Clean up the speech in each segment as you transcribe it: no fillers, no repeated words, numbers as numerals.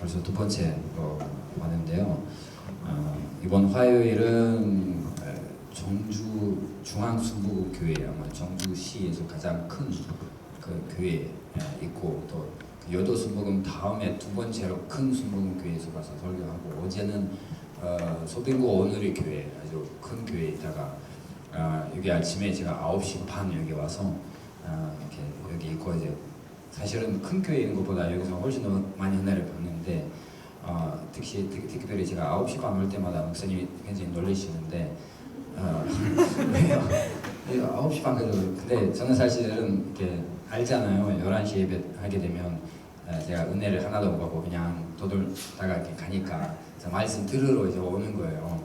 벌써 두 번째로 왔는데요. 이번 화요일은 정주 중앙순복음교회, 아마 정주시에서 가장 큰 그 교회에 있고, 또 여도순복음 다음에 두 번째로 큰 순복음교회에서 가서 설교하고, 어제는 소빙구 오늘의 교회, 아주 큰 교회에 있다가 여기 아침에 제가 9시 반 여기 와서 이렇게 여기 있고, 이제 사실은 큰 교회에 있는 것보다 여기서 훨씬 더 많이 은혜를 받는데, 특별히 제가 9시 반 올 때마다 목사님이 굉장히 놀라시는데, 왜요? 9시 반까지. 근데 저는 사실은 이렇게 알잖아요. 11시 예배 하게 되면 제가 은혜를 하나도 못 받고 그냥 도돌다가 이렇게 가니까 말씀 들으러 이제 오는 거예요.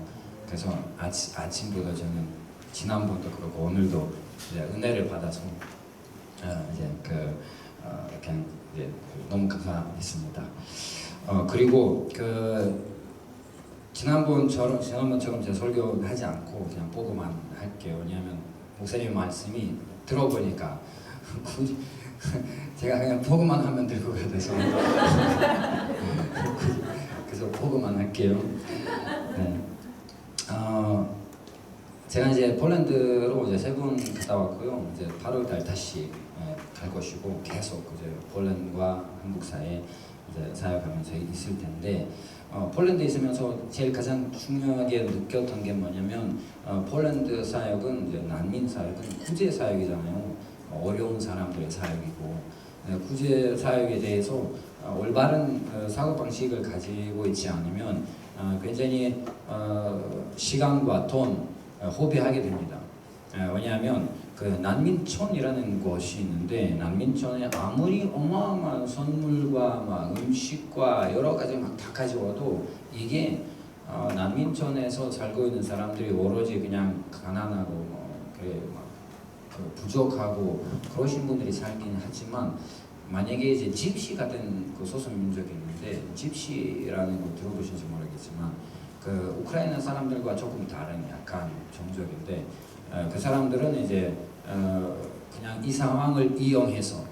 그래서 아침부터 저는 지난번도 그렇고 오늘도 이제 은혜를 받아서 이제 그냥 이제 너무 감사했습니다. 그리고 지난번처럼 제가 설교하지 않고 그냥 보고만 할게요. 왜냐하면 목사님 말씀이 들어보니까 굳이 제가 그냥 보고만 하면 될 것 같아서 그래서 보고만 할게요. 네. 제가 이제 폴란드로 이제 3번 갔다 왔고요. 이제 8월달 다시 갈 것이고, 계속 이제 폴란드와 한국 사이에 이제 사역하면서 있을 텐데, 폴란드에 있으면서 제일 가장 중요하게 느꼈던 게 뭐냐면, 폴란드 사역은 이제 난민 사역은 구제 사역이잖아요. 어려운 사람들의 사역이고, 구제 사역에 대해서 올바른 사고 방식을 가지고 있지 않으면 굉장히 시간과 돈 허비하게 됩니다. 왜냐하면 그 난민촌이라는 곳이 있는데, 난민촌에 아무리 어마어마한 선물과 막 음식과 여러 가지 막 다 가져와도 이게 난민촌에서 살고 있는 사람들이 오로지 그냥 가난하고 부족하고 그러신 분들이 살긴 하지만, 만약에 이제 집시 같은 그 소수민족이 있는데, 집시라는 거 들어보신지 모르겠지만 그 우크라이나 사람들과 조금 다른 약간 종족인데, 그 사람들은 이제 그냥 이 상황을 이용해서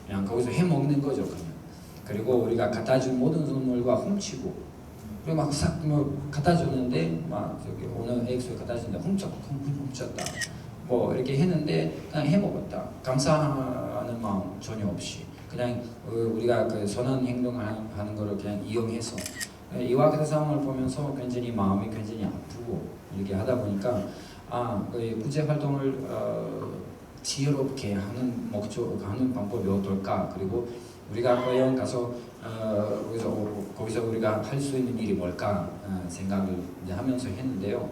그냥 거기서 해먹는 거죠, 그냥. 그리고 우리가 갖다 준 모든 선물과 훔치고, 그리고 막 갖다 줬는데 막 저기 오늘 액수에 갖다 줬는데 훔쳤다. 뭐 이렇게 했는데 그냥 해먹었다. 감사하는 마음 전혀 없이 그냥 우리가 그 선한 행동을 하는 거를 그냥 이용해서, 이와 같은 상황을 보면서 굉장히 마음이 굉장히 아프고, 이렇게 하다 보니까 그 구제 활동을 지혜롭게 하는 방법이 어떨까, 그리고 우리가 과연 가서 거기서 우리가 할 수 있는 일이 뭘까 생각을 이제 하면서 했는데요.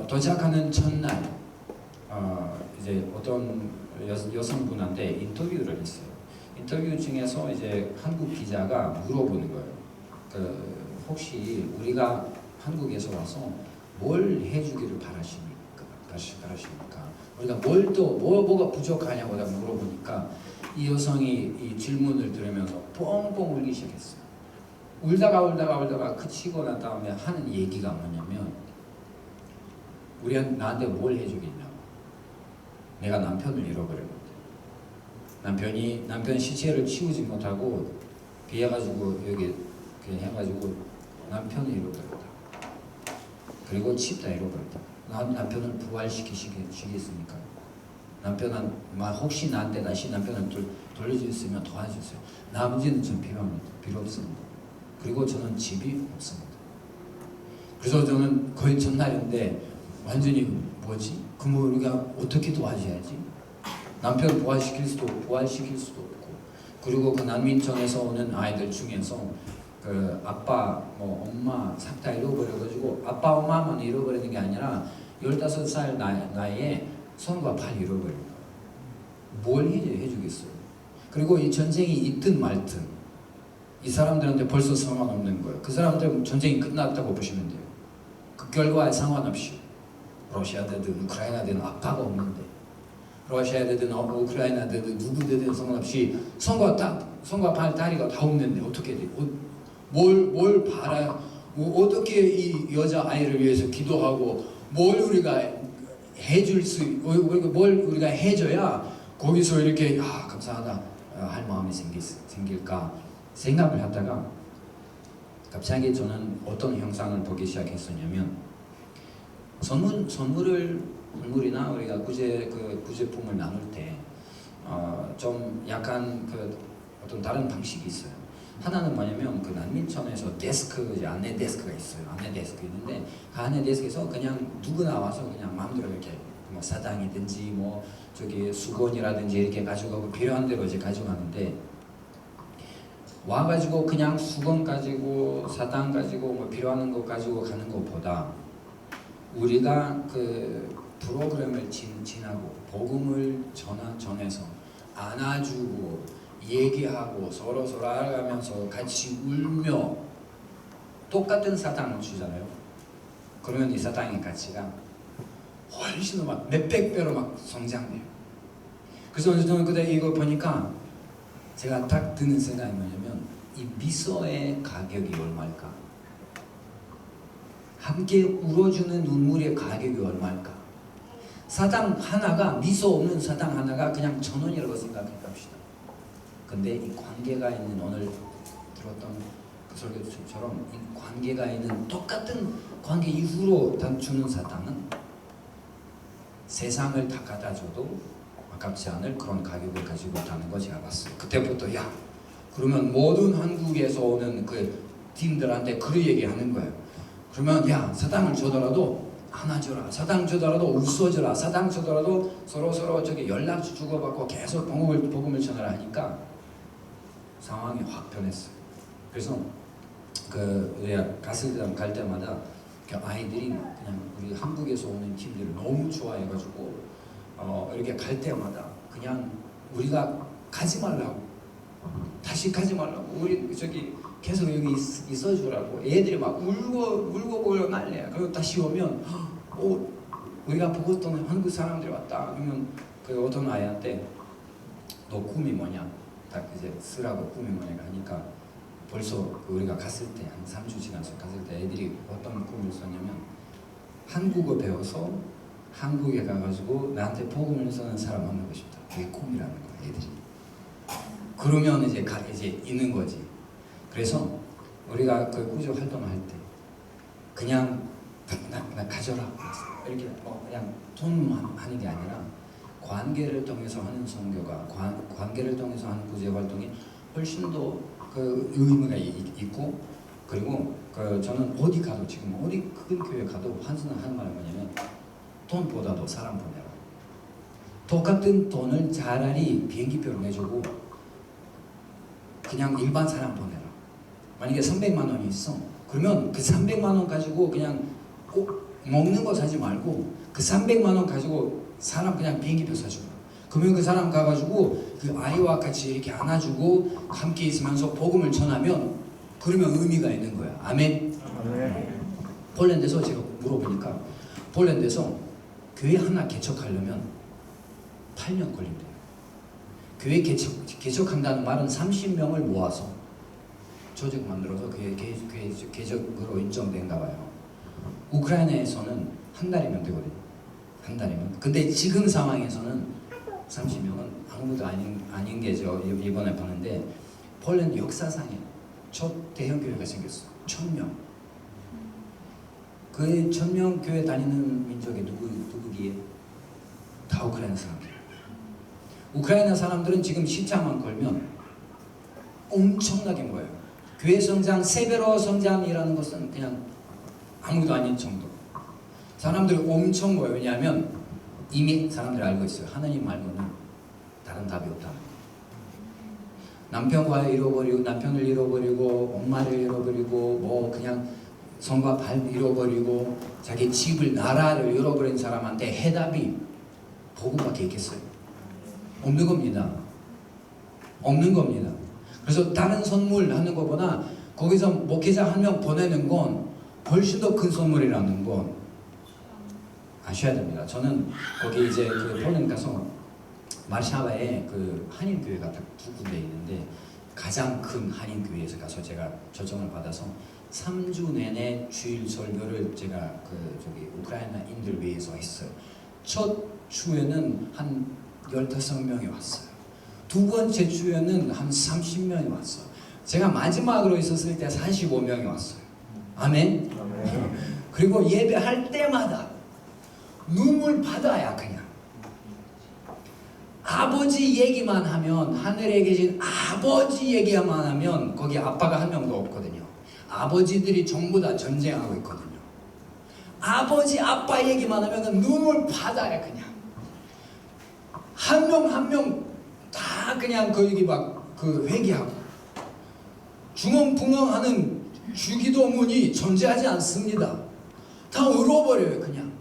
도착하는 첫날 이제 어떤 여성분한테 인터뷰를 했어요. 인터뷰 중에서 이제 한국 기자가 물어보는 거예요. 혹시 우리가 한국에서 와서 뭘 해주기를 바라십니까? 우리가 뭐가 부족하냐고 물어보니까, 이 여성이 이 질문을 들으면서 뻥뻥 울기 시작했어요. 울다가 그치고 난 다음에 하는 얘기가 뭐냐면, 나한테 뭘 해주겠냐고. 내가 남편을 잃어버렸는데, 남편 시체를 치우지 못하고 비해가지고 여기 그냥 해가지고 남편을 잃어버렸다. 그리고 집 다 잃어버렸다. 남편을 부활시키시겠습니까? 혹시 나한테 다시 남편을 돌려줄 수 있으면 도와주세요. 나머지는 전 필요 없습니다. 그리고 저는 집이 없습니다. 그래서 저는 거의 전날인데 완전히 그럼 우리가 어떻게 도와줘야지? 남편 부활시킬 수도 없고, 그리고 그 난민촌에서 오는 아이들 중에서 그 아빠, 엄마 싹 다 잃어버려가지고, 아빠 엄마만 잃어버리는 게 아니라 15살 나이에 손과 발 잃어버립니다. 뭘 해주겠어요? 그리고 이 전쟁이 있든 말든 이 사람들한테 벌써 상관없는 거예요. 그 사람들은 전쟁이 끝났다고 보시면 돼요. 그 결과에 상관없이 러시아 되든 우크라이나 되든 아빠가 없는데, 러시아 되든 우크라이나 되든 누구 되든 상관없이 손과 발, 다리가 다 없는데 어떻게 돼? 뭘 바라요? 어떻게 이 여자 아이를 위해서 기도하고, 뭘 우리가 뭘 우리가 해줘야 거기서 이렇게 감사하다 할 마음이 생길까 생각을 하다가 갑자기 저는 어떤 현상을 보기 시작했었냐면 선물이나 우리가 구제품을 나눌 때 좀 약간 그 어떤 다른 방식이 있어요. 하나는 뭐냐면 그 난민촌에서 데스크, 이제 안내 데스크가 있어요. 안내 데스크 있는데 그 안내 데스크에서 그냥 누구나 와서 그냥 마음대로 이렇게 뭐 사탕이든지 뭐 저기 수건이라든지 이렇게 가져가고 필요한 대로 이제 가져가는데 와가지고 그냥 수건 가지고 사탕 가지고 뭐 필요한 거 가지고 가는 것보다 우리가 그 프로그램을 지나고 복음을 전해서 안아주고 얘기하고 서로 알아가면서 같이 울며 똑같은 사탕을 주잖아요. 그러면 이 사탕의 가치가 훨씬 더 막 몇백 배로 막 성장돼요. 그래서 저는 그때 이거 보니까 제가 딱 드는 생각이 뭐냐면 이 미소의 가격이 얼마일까? 함께 울어주는 눈물의 가격이 얼마일까? 사탕 하나가, 미소 없는 사탕 하나가 그냥 1,000원이라고 생각해 봅시다. 근데 이 관계가 있는, 오늘 들었던 그 설교처럼 이 관계가 있는 똑같은 관계 이후로 주는 사탕은 세상을 다 갖다 줘도 아깝지 않을 그런 가격을 가지고 있다는 거 제가 봤어요. 그때부터 야, 그러면 모든 한국에서 오는 그 팀들한테 그 얘기하는 거예요. 그러면 야, 사탕을 주더라도 안아줘라, 사탕 주더라도 웃어줘라, 사탕 주더라도 서로 저기 연락 주고받고 계속 복음을 전하라 하니까 상황이 확 변했어요. 그래서 그 우리가 갈 때마다 그 아이들이 그냥 우리 한국에서 오는 팀들을 너무 좋아해가지고 이렇게 갈 때마다 그냥 우리가 가지 말라고, 다시 가지 말라고, 우리 저기 계속 여기 있어주라고 애들이 막 울고 난리야. 그리고 다시 오면 우리가 보고 있던 한국 사람들이 왔다. 그러면 그 어떤 아이한테 너 꿈이 뭐냐? 딱 이제 쓰라고 꿈이 뭐냐 하니까 벌써 우리가 갔을 때 한 3주 지나서 갔을 때 애들이 어떤 꿈을 썼냐면 한국어 배워서 한국에 가가지고 나한테 복음을 쓰는 사람 만나고 싶다. 그게 꿈이라는 거야, 애들이. 그러면 이제 있는 거지. 그래서 우리가 그 구조 활동을 할 때 그냥 나 가져라 이렇게 그냥 돈만 하는 게 아니라 관계를 통해서 하는 선교가, 관계를 통해서 하는 구제 활동이 훨씬 더 그 의미가 있고, 그리고 그 저는 어디 가도, 지금 어디 큰 교회 가도 하는 말이 뭐냐면 돈보다도 사람 보내라. 똑같은 돈을 차라리 비행기표를 내주고 그냥 일반 사람 보내라. 만약에 300만 원이 있어, 그러면 그 300만 원 가지고 그냥 꼭 먹는 거 사지 말고 그 300만 원 가지고 사람 그냥 비행기표 사주라. 그러면 그 사람 가가지고 그 아이와 같이 이렇게 안아주고 함께 있으면서 복음을 전하면 그러면 의미가 있는 거야. 아멘. 폴란드에서 제가 물어보니까 폴란드에서 교회 하나 개척하려면 8년 걸린대요. 교회 개척한다는 말은 30명을 모아서 조직 만들어서 그게 개척으로 인정된가 봐요. 우크라이나에서는 한 달이면 되거든요. 한 달이면. 근데 지금 상황에서는 30명은 아무것도 아닌 게 저 이번에 봤는데 폴란드 역사상에 첫 대형 교회가 생겼어. 1,000명. 그 1,000명 교회 다니는 민족이 누구기에? 다 우크라이나 사람들. 우크라이나 사람들은 지금 십자만 걸면 엄청나게 모여요. 교회 성장, 3배로 성장이라는 것은 그냥 아무것도 아닌 정도. 사람들이 엄청 모여요. 왜냐하면 이미 사람들이 알고 있어요. 하나님 말고는 다른 답이 없다는 거예요. 남편을 잃어버리고 엄마를 잃어버리고 뭐 그냥 손과 발 잃어버리고 자기 집을, 나라를 잃어버린 사람한테 해답이 복음밖에 있겠어요? 없는 겁니다. 없는 겁니다. 그래서 다른 선물 하는 것보다 거기서 목회자 1명 보내는 건 훨씬 더 큰 선물이라는 건 아셔야 됩니다. 저는 거기 이제 그 폴란드 가서 마르샤바에 그 한인 교회가 딱 2군데 있는데 가장 큰 한인 교회에서 가서 제가 초청을 받아서 3주 내내 주일 설교를 제가 그 저기 우크라이나인들 위해서 했어요. 첫 주에는 한 15명이 왔어요. 두 번째 주에는 한 30명이 왔어요. 제가 마지막으로 있었을 때 45명이 왔어요. 아멘. 그리고 예배할 때마다 눈물 바다야. 그냥 아버지 얘기만 하면, 하늘에 계신 아버지 얘기만 하면 거기 아빠가 한 명도 없거든요. 아버지들이 전부 다 전쟁하고 있거든요. 아버지 아빠 얘기만 하면 눈물 바다야. 그냥 한 명 한 명 다 그냥 거기 막 그 회개하고 중언부언하는 주기도문이 존재하지 않습니다. 다 울어버려요. 그냥.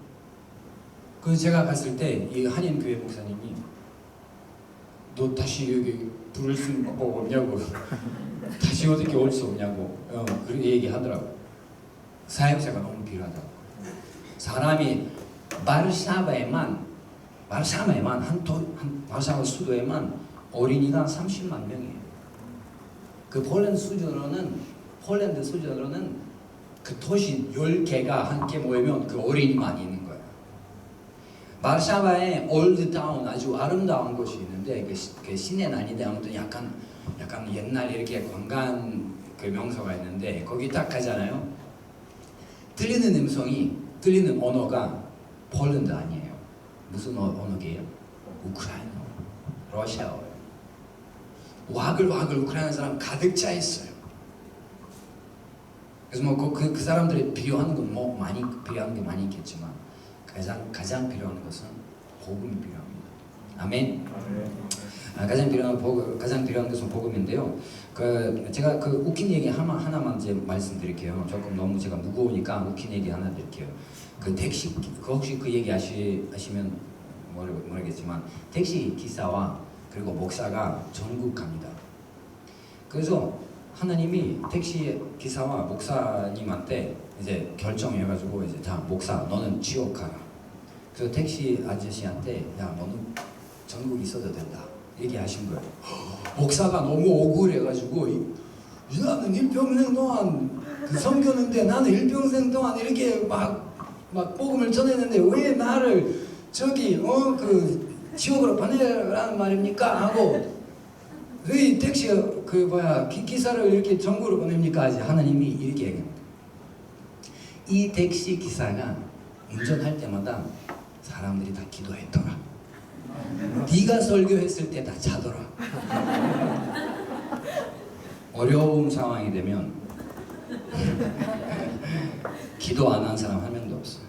그래서 제가 갔을 때 이 한인교회 목사님이 너 다시 여기 부를 수 없냐고 다시 어떻게 올 수 없냐고 그렇게 얘기하더라고. 사역자가 너무 필요하다고. 사람이 바르샤바에만 바르샤바 수도에만 어린이가 30만 명이에요. 그 폴란드 수준으로는 그 도시 10개가 함께 모이면 그 어린이만 있는 거예요. 바르샤바에 올드타운, 아주 아름다운 곳이 있는데 그 시내는 아닌데 아무튼 약간 옛날 이렇게 관광 그 명소가 있는데 거기 딱 가잖아요. 들리는 음성이, 들리는 언어가 폴란드 아니에요. 무슨 언어게요? 우크라이나, 러시아어예요. 와글와글 우크라이나 사람 가득 차 있어요. 그래서 뭐 그 사람들이 필요한 건 뭐 많이 필요한 게 많이 있겠지만 가장 필요한 것은 복음이 필요합니다. 아멘. 가장 필요한 것은 복음인데요. 제가 웃긴 얘기 하나만 이제 말씀드릴게요. 조금 너무 제가 무거우니까 웃긴 얘기 하나 드릴게요. 택시 혹시 그 얘기 아시면 모르겠지만 택시 기사와 그리고 목사가 전국 갑니다. 그래서 하나님이 택시 기사와 목사님한테 이제 결정해가지고 이제 다 목사 너는 지옥 가라. 그래서 택시 아저씨한테 야 너는 전국 있어도 된다 얘기하신 거예요. 목사가 너무 억울해가지고 나는 일평생 동안 섬겼는데 나는 일평생 동안 이렇게 막 복음을 전했는데 왜 나를 저기 지옥으로 보내라는 말입니까? 하고 왜 택시 기사를 이렇게 전국으로 보냅니까? 하나님이 이렇게 얘기합니다. 이 택시 기사가 운전할 때마다 사람들이 다 기도했더라. 네가 설교했을 때 다 자더라. 어려운 상황이 되면 기도 안 한 사람 한 명도 없어요.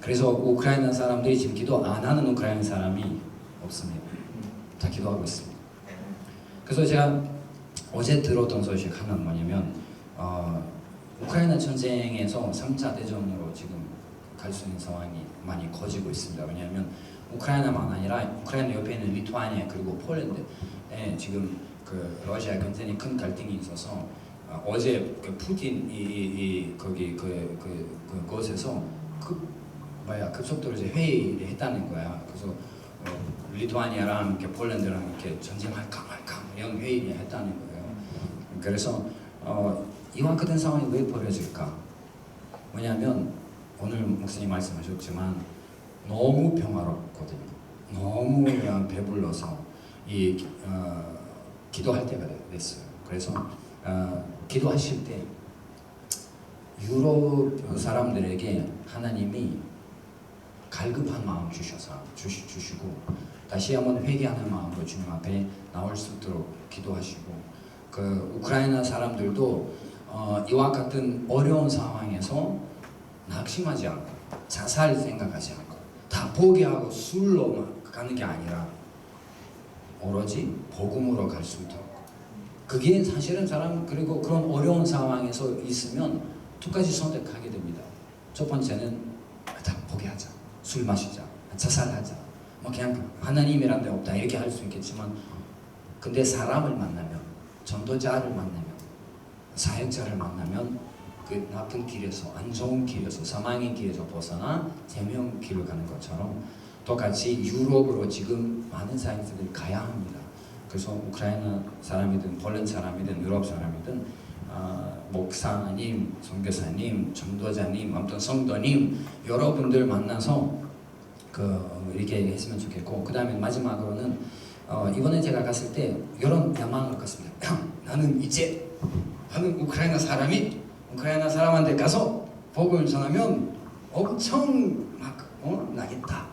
그래서 우크라이나 사람들이 지금 기도 안 하는 우크라이나 사람이 없습니다. 다 기도하고 있습니다. 그래서 제가 어제 들었던 소식 하나는 뭐냐면 우크라이나 전쟁에서 3차 대전으로 지금 갈 수 있는 상황이 많이 커지고 있습니다. 왜냐하면 우크라이나만 아니라 우크라이나 옆에 있는 리투아니아 그리고 폴란드에 지금 러시아 굉장히 큰 갈등이 있어서 어제 푸틴이 거기 그곳에서 급속도로 이제 회의를 했다는 거야. 그래서 리투아니아랑 폴란드랑 이렇게 전쟁할까 말까 이런 회의를 했다는 거예요. 그래서 이와 같은 상황이 왜 벌어질까? 왜냐하면 오늘 목사님 말씀하셨지만 너무 평화롭거든요. 너무 그냥 배불러서 기도할 때가 됐어요. 그래서 기도하실 때 유럽 사람들에게 하나님이 갈급한 마음 주시고 다시 한번 회개하는 마음으로 주님 앞에 나올 수 있도록 기도하시고 우크라이나 사람들도 이와 같은 어려운 상황에서 낙심하지 않고 자살 생각하지 않고 다 포기하고 술로 가는 게 아니라 오로지 복음으로 갈 수 있도록 그게 사실은 그리고 그런 어려운 상황에서 있으면 두 가지 선택하게 됩니다. 첫 번째는 다 포기하자. 술 마시자. 자살하자. 그냥 하나님이란 데 없다. 이렇게 할 수 있겠지만 근데 사람을 만나면 전도자를 만나면 사역자를 만나면 그 나쁜 길에서 안 좋은 길에서 사망의 길에서 벗어나 생명 길을 가는 것처럼 똑같이 유럽으로 지금 많은 사역자들이 가야 합니다. 그래서 우크라이나 사람이든 폴란드 사람이든 유럽 사람이든 목사님, 선교사님, 전도자님, 아무튼 성도님 여러분들 만나서 이렇게 했으면 좋겠고 그 다음에 마지막으로는 이번에 제가 갔을 때 이런 야망을 갖습니다. 나는 우크라이나 사람한테 가서 복음을 전하면 엄청 막 나겠다.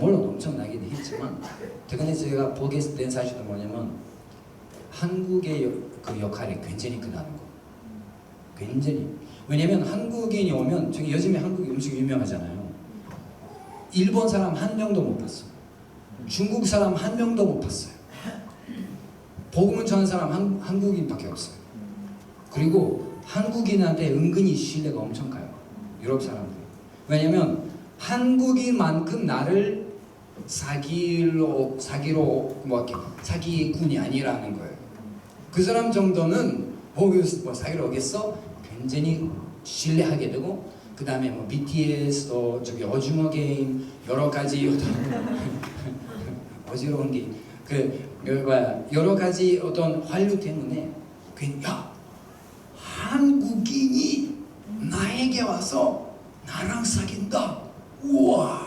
물론 엄청 나긴 했지만 최근에 제가 보게 된 사실은 뭐냐면 한국의 그 역할이 굉장히 크다는 거. 굉장히. 왜냐면 한국인이 오면 저기 요즘에 한국이 음식 유명하잖아요. 일본 사람 한 명도 못 봤어. 중국 사람 한 명도 못 봤어요. 복음을 전하는 사람 한국인밖에 없어요. 그리고 한국인한테 은근히 신뢰가 엄청 가요. 유럽 사람들. 왜냐면 한국인만큼 나를 사기로 사기꾼이 아니라는 거예요. 그 사람 정도는 사기로 오겠어? 굉장히 신뢰하게 되고, 그 다음에 BTS도 저기 오징어 게임 여러 가지 어지러운 게 여러 가지 어떤 환류 때문에 야, 한국인이 나에게 와서 나랑 사귄다. 우와,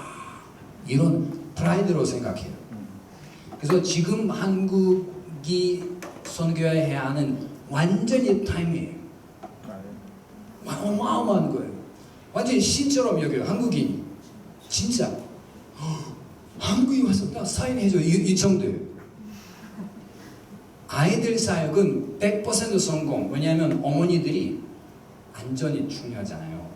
이런 프라이드로 생각해요. 그래서 지금 한국이 선교해야 하는 완전히 타임이에요. 어마어마한 거예요. 완전히 신처럼 여겨요. 한국인이 진짜 한국인 와서 나 사인해줘 이 정도예요. 아이들 사역은 100% 성공. 왜냐하면 어머니들이 안전이 중요하잖아요.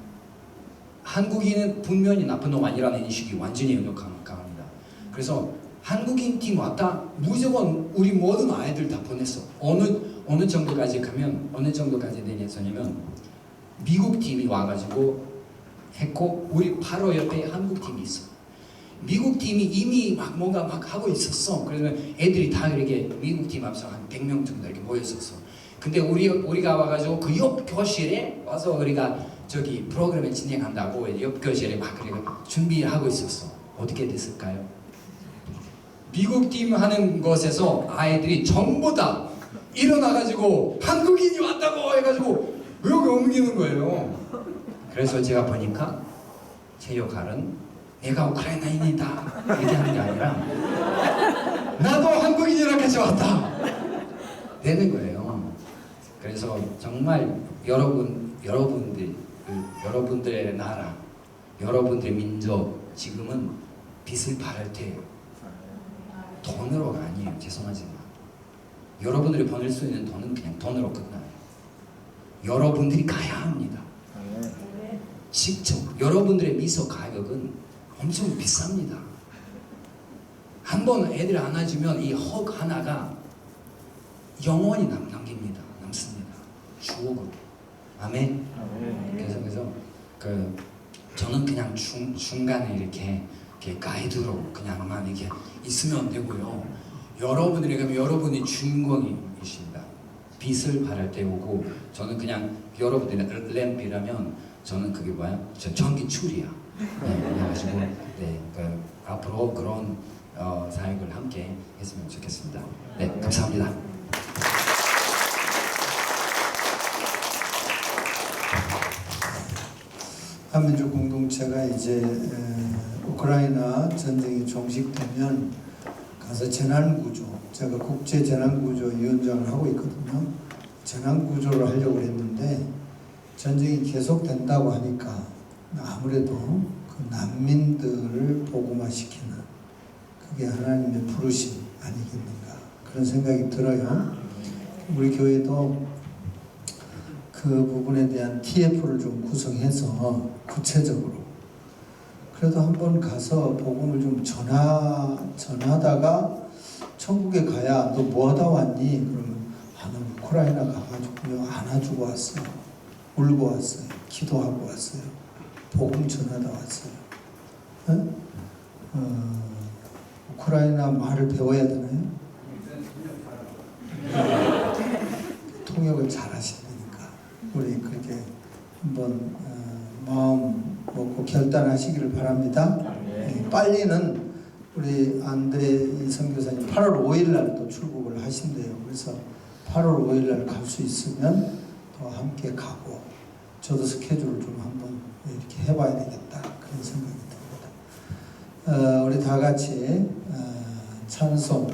한국인은 분명히 나쁜 놈 아니라는 인식이 완전히 강합니다. 그래서 한국인 팀 왔다 무조건 우리 모든 아이들 다 보냈어. 어느 정도까지 되냐면 미국 팀이 와가지고 했고, 우리 바로 옆에 한국 팀이 있어. 미국 팀이 이미 뭔가 하고 있었어. 그래서 애들이 다 이렇게 미국 팀 앞서 한 100명 정도 이렇게 모였었어. 근데 우리가 와가지고 그 옆 교실에 와서 우리가 저기 프로그램을 진행한다고 옆 교실에 준비하고 있었어. 어떻게 됐을까요? 미국 팀 하는 곳에서 아이들이 전부 다 일어나가지고 한국인이 왔다고 해가지고 여기 옮기는 거예요. 그래서 제가 보니까 제 역할은 내가 우크라이나인이다 이렇게 하는 게 아니라 나도 한국인이랑 같이 왔다 되는 거예요. 그래서 정말 여러분들의 나라, 여러분들의 민족 지금은 빛을 발할 때예요. 돈으로가 아니에요. 죄송하지만 여러분들이 보낼 수 있는 돈은 그냥 돈으로 끝나요. 여러분들이 가야 합니다. 직접 여러분들의 미소 가격은 엄청 비쌉니다. 한번 애들 안아주면 이 헉 하나가 영원히 남습니다. 추억으로. 아멘. 그래서 저는 그냥 중간에 이렇게 가이드로 그냥만 이렇게 있으면 되고요. 여러분들이 가면 여러분이 주인공이십니다. 빛을 발할 때 오고, 저는 그냥 여러분들이 램프라면 저는 그게 뭐야? 저 전기줄이야. 그래가지고 앞으로 그런 사역을 함께 했으면 좋겠습니다. 네, 감사합니다. 한민족 공동체가 이제 우크라이나 전쟁이 종식되면 가서 재난구조, 제가 국제재난구조위원장을 하고 있거든요. 재난구조를 하려고 했는데 전쟁이 계속된다고 하니까 아무래도 그 난민들을 복음화시키는 그게 하나님의 부르심 아니겠는가 그런 생각이 들어요. 우리 교회도 그 부분에 대한 TF를 좀 구성해서 구체적으로 그래도 한번 가서 복음을 좀 전하다가 천국에 가야 너 뭐하다 왔니? 그러면 나 우크라이나 가가지고 안아주고 왔어요. 울고 왔어요. 기도하고 왔어요. 복음 전하다 왔어요. 우크라이나 말을 배워야 되나요? 통역을 잘 하신다니까 우리 그렇게 한번 마음 먹고 결단하시기를 바랍니다. 빨리는 우리 안드레 선교사님 8월 5일 날 또 출국을 하신대요. 그래서 8월 5일 날 갈 수 있으면 더 함께 가고, 저도 스케줄을 좀 한번 이렇게 해봐야 되겠다 그런 생각이 듭니다. 우리 다 같이 찬송